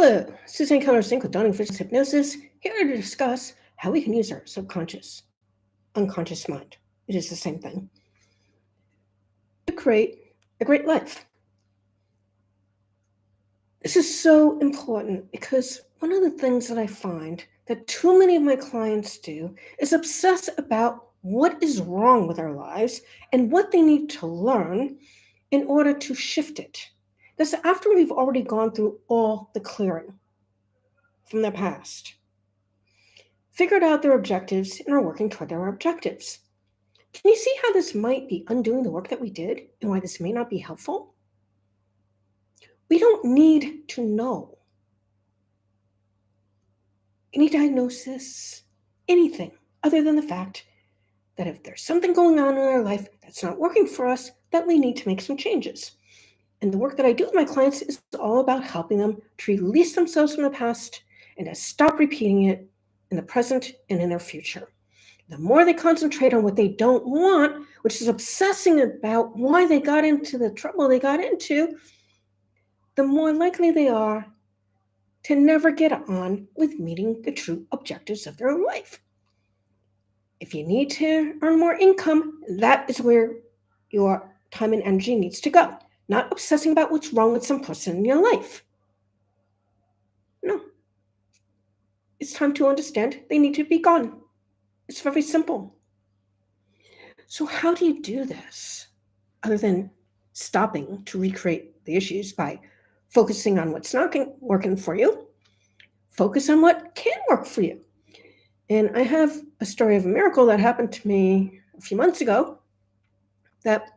Hello, Suzanne Kellner-Zinck with Uncconscious Hypnosis, here to discuss how we can use our subconscious, unconscious mind. It is the same thing. To create a great life. This is so important because one of the things that I find that too many of my clients do is obsess about what is wrong with their lives and what they need to learn in order to shift it. That's after we've already gone through all the clearing from their past, figured out their objectives, and are working toward their objectives. Can you see how this might be undoing the work that we did and why this may not be helpful? We don't need to know any diagnosis, anything other than the fact that if there's something going on in our life that's not working for us, that we need to make some changes. And the work that I do with my clients is all about helping them to release themselves from the past and to stop repeating it in the present and in their future. The more they concentrate on what they don't want, which is obsessing about why they got into the trouble they got into, the more likely they are to never get on with meeting the true objectives of their life. If you need to earn more income, that is where your time and energy needs to go, not obsessing about what's wrong with some person in your life. No. It's time to understand they need to be gone. It's very simple. So how do you do this other than stopping to recreate the issues by focusing on what's not working for you? Focus on what can work for you. And I have a story of a miracle that happened to me a few months ago that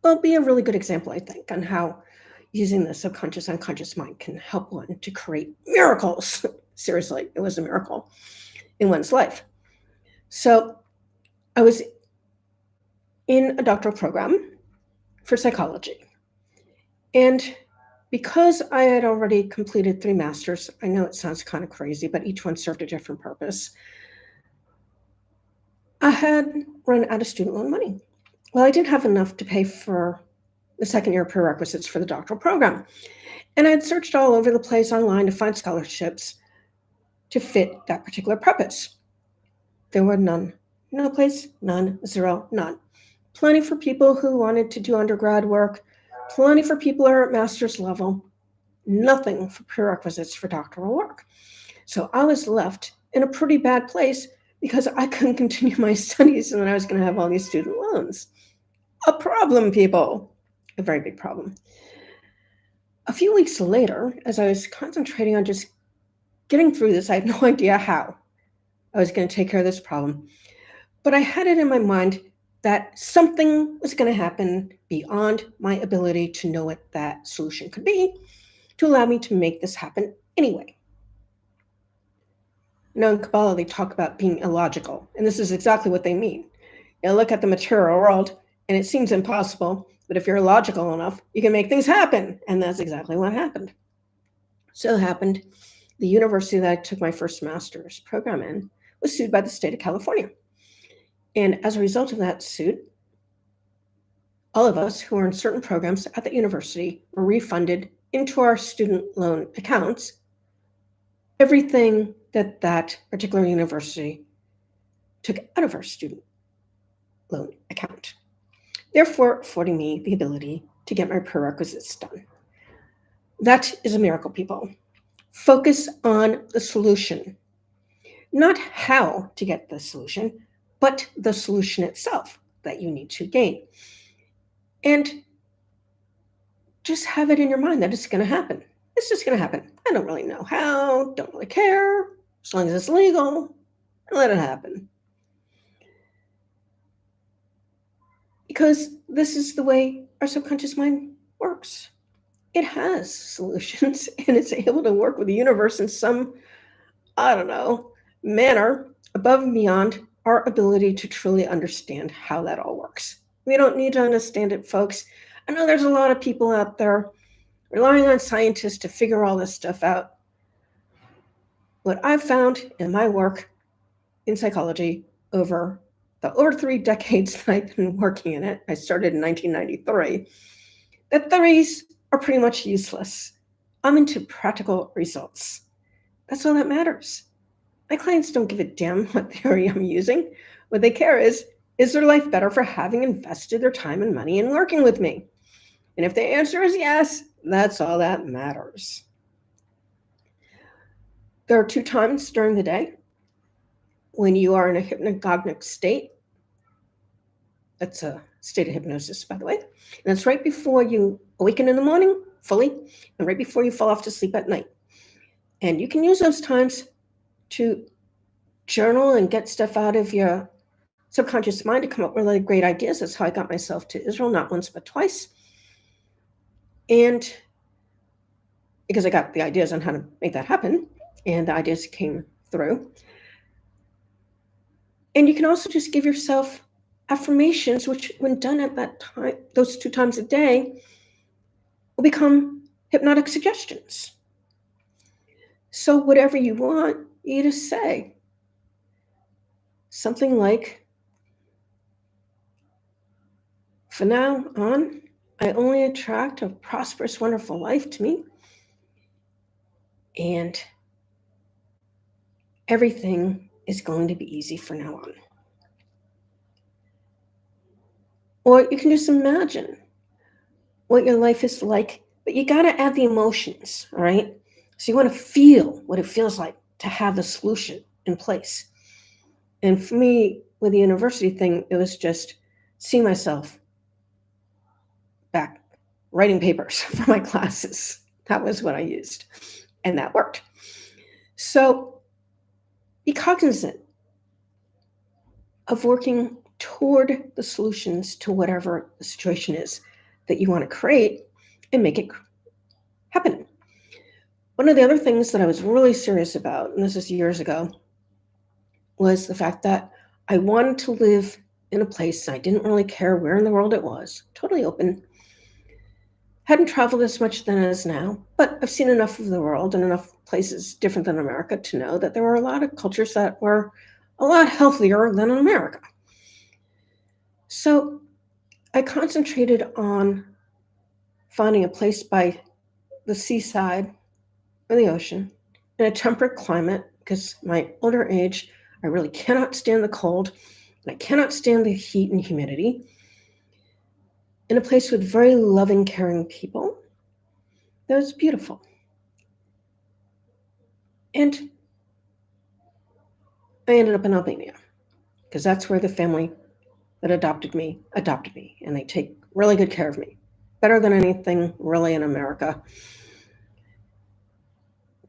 will be a really good example, I think, on how using the subconscious, unconscious mind can help one to create miracles. Seriously, it was a miracle in one's life. So I was in a doctoral program for psychology. And because I had already completed 3 masters, I know it sounds kind of crazy, but each one served a different purpose. I had run out of student loan money. Well, I didn't have enough to pay for the second year prerequisites for the doctoral program. And I had searched all over the place online to find scholarships to fit that particular purpose. There were none. No place, none, zero, none. Plenty for people who wanted to do undergrad work, plenty for people who are at master's level, nothing for prerequisites for doctoral work. So I was left in a pretty bad place because I couldn't continue my studies and then I was going to have all these student loans. A problem, people. A very big problem. A few weeks later, as I was concentrating on just getting through this, I had no idea how I was going to take care of this problem. But I had it in my mind that something was going to happen beyond my ability to know what that solution could be to allow me to make this happen anyway. Now, in Kabbalah, they talk about being illogical, and this is exactly what they mean. You look at the material world, and it seems impossible, but if you're logical enough, you can make things happen, and that's exactly what happened. So it happened, the university that I took my first master's program in was sued by the state of California. And as a result of that suit, all of us who were in certain programs at the university were refunded into our student loan accounts everything that that particular university took out of our student loan account, therefore affording me the ability to get my prerequisites done. That is a miracle, people. Focus on the solution, not how to get the solution, but the solution itself that you need to gain. And just have it in your mind that it's going to happen. It's just going to happen. I don't really know how, don't really care, as long as it's legal, let it happen. Because this is the way our subconscious mind works. It has solutions and it's able to work with the universe in some, I don't know, manner above and beyond our ability to truly understand how that all works. We don't need to understand it, folks. I know there's a lot of people out there relying on scientists to figure all this stuff out. What I've found in my work in psychology over 3 decades that I've been working in it, I started in 1993, that theories are pretty much useless. I'm into practical results. That's all that matters. My clients don't give a damn what theory I'm using. What they care is their life better for having invested their time and money in working with me? And if the answer is yes, that's all that matters. There are 2 times during the day when you are in a hypnagogic state. That's a state of hypnosis, by the way. And that's right before you awaken in the morning fully and right before you fall off to sleep at night. And you can use those times to journal and get stuff out of your subconscious mind to come up with really great ideas. That's how I got myself to Israel, not once, but twice. And because I got the ideas on how to make that happen, and the ideas came through. And you can also just give yourself affirmations, which, when done at that time, those 2 times a day, will become hypnotic suggestions. So whatever you want, you just say something like, from now on, I only attract a prosperous, wonderful life to me, and everything is going to be easy from now on. Or you can just imagine what your life is like, but you got to add the emotions, all right? So you want to feel what it feels like to have the solution in place. And for me, with the university thing, it was just see myself back writing papers for my classes. That was what I used, and that worked. So be cognizant of working toward the solutions to whatever the situation is that you want to create and make it happen. One of the other things that I was really serious about, and this is years ago, was the fact that I wanted to live in a place, and I didn't really care where in the world it was, totally open. Hadn't traveled as much then as now, but I've seen enough of the world and enough places different than America to know that there were a lot of cultures that were a lot healthier than in America. So I concentrated on finding a place by the seaside or the ocean in a temperate climate, because my older age, I really cannot stand the cold, and I cannot stand the heat and humidity. In a place with very loving, caring people that was beautiful. And I ended up in Albania, because that's where the family that adopted me, and they take really good care of me, better than anything really in America,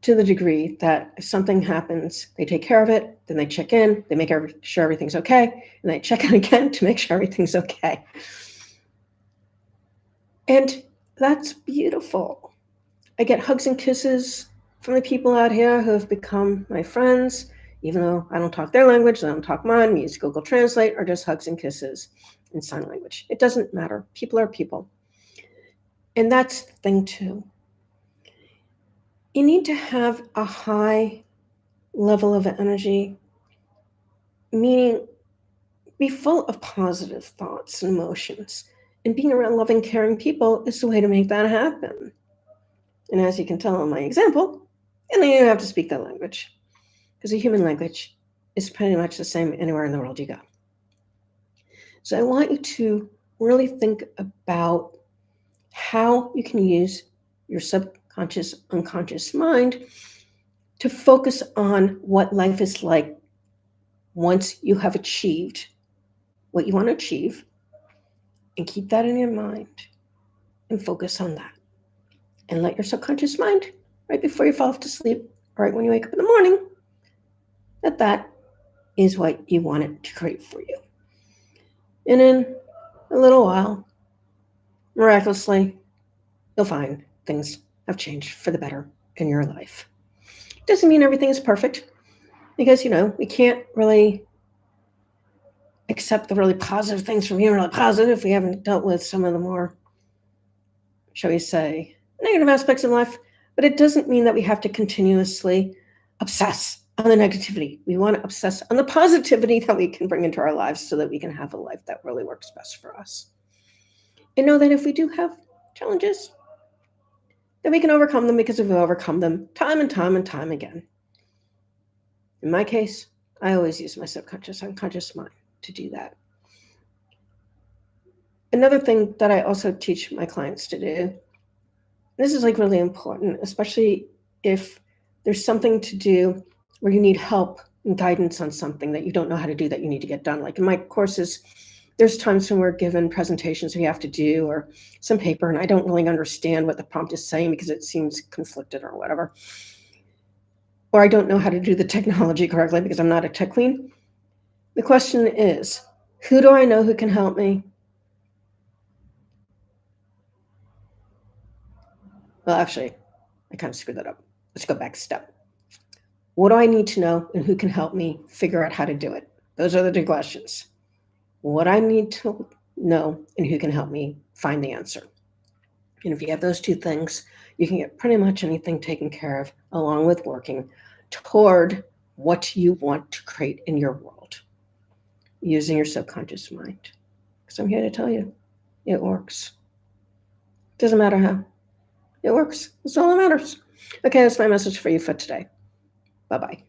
to the degree that if something happens, they take care of it, then they check in, they make sure everything's okay, and they check in again to make sure everything's okay. And that's beautiful. I get hugs and kisses from the people out here who have become my friends, even though I don't talk their language, I don't talk mine, we use Google Translate, or just hugs and kisses in sign language. It doesn't matter. People are people. And that's the thing too. You need to have a high level of energy, meaning be full of positive thoughts and emotions. And being around loving, caring people is the way to make that happen. And as you can tell in my example, and then you have to speak that language, because the human language is pretty much the same anywhere in the world you go. So I want you to really think about how you can use your subconscious, unconscious mind to focus on what life is like once you have achieved what you want to achieve, and keep that in your mind and focus on that. And let your subconscious mind, right before you fall off to sleep, right when you wake up in the morning, that is what you want it to create for you. And in a little while, miraculously, you'll find things have changed for the better in your life. Doesn't mean everything is perfect, because, we can't really accept the really positive things from being really positive if we haven't dealt with some of the more, shall we say, negative aspects of life. But it doesn't mean that we have to continuously obsess on the negativity. We want to obsess on the positivity that we can bring into our lives so that we can have a life that really works best for us. And know that if we do have challenges, that we can overcome them because we've overcome them time and time and time again. In my case, I always use my subconscious, unconscious mind to do that. Another thing that I also teach my clients to do, this is like really important, especially if there's something to do where you need help and guidance on something that you don't know how to do that you need to get done. Like in my courses, there's times when we're given presentations we have to do or some paper, and I don't really understand what the prompt is saying because it seems conflicted or whatever. Or I don't know how to do the technology correctly because I'm not a tech queen. The question is, who do I know who can help me? Well, actually, I kind of screwed that up. Let's go back a step. What do I need to know and who can help me figure out how to do it? Those are the two questions. What I need to know and who can help me find the answer. And if you have those two things, you can get pretty much anything taken care of along with working toward what you want to create in your world using your subconscious mind. Because I'm here to tell you, it works. Doesn't matter how. It works. That's all that matters. Okay, that's my message for you for today. Bye-bye.